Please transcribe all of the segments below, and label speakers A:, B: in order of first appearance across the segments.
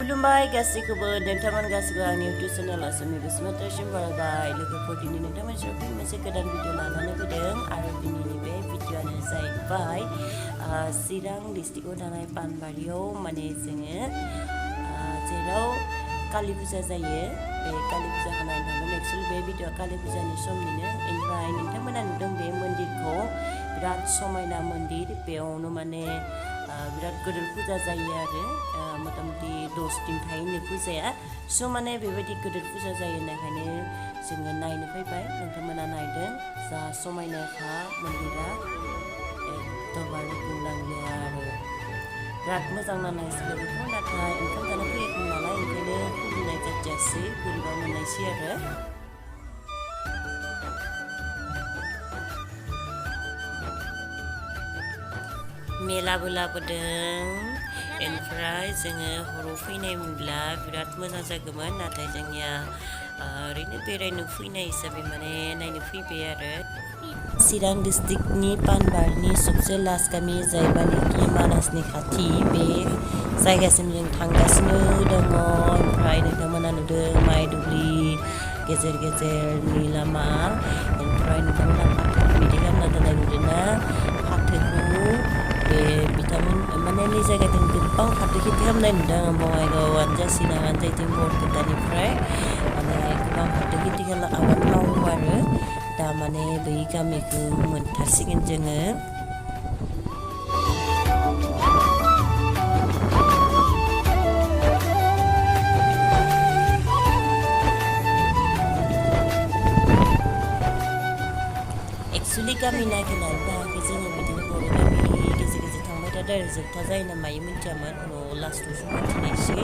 A: खुलुमबाय गासैखौबो नोंथांमोन गासैबो आंनि इउटुब चेनेल आसामनि बसुमतारिसिम बरायबाय लोगोफोर दिनै नोंथांमोन फिन मोनसे गोदान भिडिअ लानानै फैदों आरो दिनैनि बे भिडिअआनो जाहैबाय चिरां डिस्ट्रिक्टआव थानाय पानबारियाव माने जोङो जेराव कालि फुजा जायो बे कालि फुजाखौ नायनो थांगोन। एक्चुअलि बे भिडिअआ कालि फुजानि समनिनो ओमफ्राय नोंथांमोना नुदों बे मन्दिरखौ बिराद समायना मन्दिर बेयावनो माने बिराद गिदिर फुजा जायो आरो मथा मथि 10 दिन थायो फुजाया स' माने बेबायदि गिदिर फुजा जायो होननायखायनो जोङो नायनो फैबाय। नोंथांमोना नायदों जा समायनाखा मन्दिरा एकदमबारे बुंनांगौ आरो बिराद मोजां नायनायसै बेखौ नाथाय ओंखाम जानो फैयाखै नालाय ओंखायनो खुलुमनाय जादियासै बोरैबा मोननायसै आरो मेलाबो लाबोदों ओमफ्राय जोङो हराव फैनायमोनब्ला बिराद मोजां जागौमोन नाथाय जोंनिया ओरैनो बेरायनो फैनाय हिसाबै माने नायनो फैबाय आरो चिरां डिस्ट्रिक्टनि पानबारिनि सबसे लास्ट गामि जायबानोखि मानासनि खाथि बे जायगासिम जों थांगासिनो दङ। ओमफ्राय नोंथांमोना नुदों माइ दुब्लि गेजेर गेजेरनि लामा ओमफ्राय नोंथांमोना फाथो बिदि खालामना दोननाय नुदोंना फाथोखौ बे बिथांमोन माने नै जायगाजों गोबां फाथो खेथि खालामनाय नुदों आं बङाइगावआनो जा चिराङानो जा बिथिं बरपेटानिफ्राय माने गोबां फाथो खेथि आबाद मावो आरो दा माने बै गामिखौ मोनथारसिगोन जोङो। एक्चुअलि गामि नागिरनानै थाङाखै जोङो बिदिनो बर' गामि गेजेर गेजेर थांबाय दा डाइरेक्ट जोबथा जायो ना मायो मिथियामोन उनाव लास्टआवसो मिथिनायसै।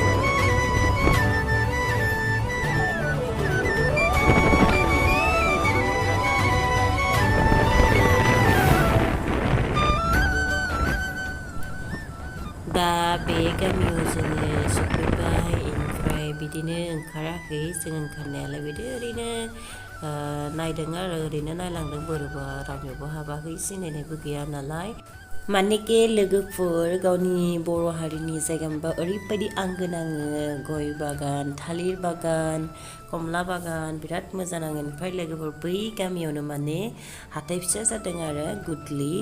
A: दा बे गामियाव जोङो सफैबाय ओमफ्राय बिदिनो ओंखाराखै जों ओंखारनायालाय बिदि ओरैनो नायदों आरो ओरैनो नायलांदों बोरैबा रावनियावबो हाबाखै सिनायनायबो गैया नालाय मानेके लोगोफोर गावनि बर' हारिनि जायगा मोनबा ओरैबायदि आंगो नाङो गय बागान थालिर बागान कमला बागान बिराद मोजां नाङो। ओमफ्राय लोगोफोर बै गामियावनो माने हाथाय फिसा जादों आरो गुदलि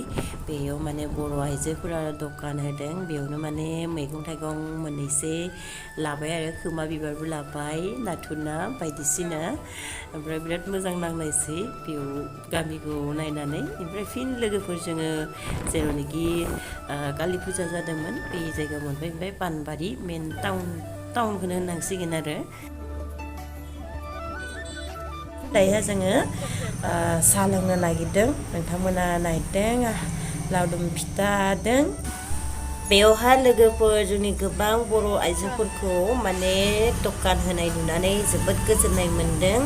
A: बेयाव माने बर' आइजोफोरा दखान होदों बेयावनो माने मैगं थाइगं मोननैसो लाबाय आरो खोमा बिबारबो लाबाय नाथुर ना बायदिसिना ओमफ्राय बिराद मोजां नांनायसै बेयाव गामिखौ नायनानै। ओमफ्राय फिन लोगोफोर जोङो जेरावनोखि कालि फुजा जादोंमोन बे जायगायाव मोनबाय। ओमफ्राय पानबारि मेन टाउनखौनो होननांसिगोन आरो दायो जोङो साहा लोंनो नागिरदों। नोंथांमोना नायदों लावदुम फिथा दों बेयावहाय लोगोफोर जोंनि गोबां बर' आइजोफोरखौ माने दखान होनाय नुनानै जोबोद गोजोननाय मोनदों।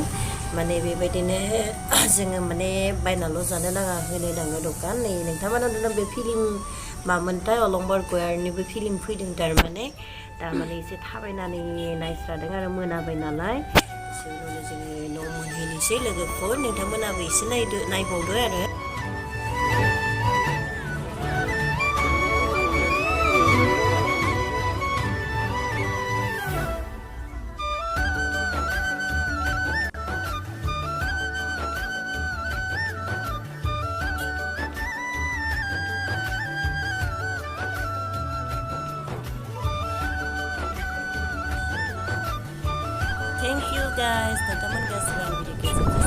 A: माने बेबायदिनो जोङो माने बायनाल' जानो नाङा होनो नाङो दखान नै नोंथांमोना नुदों बे फिल्म मामोनथाय अलंबार गयारिनिबो फिल्म फैदों थारमाने थारमाने एसे थाबायनानै नायस्रादों आरो मोनाबाय नालाय एसे उनावनो जोङो न' मोनहैनोसै लोगोफोर नोंथांमोनाबो एसे नायबावदो आरो Thank you guys, teman-teman guys yang video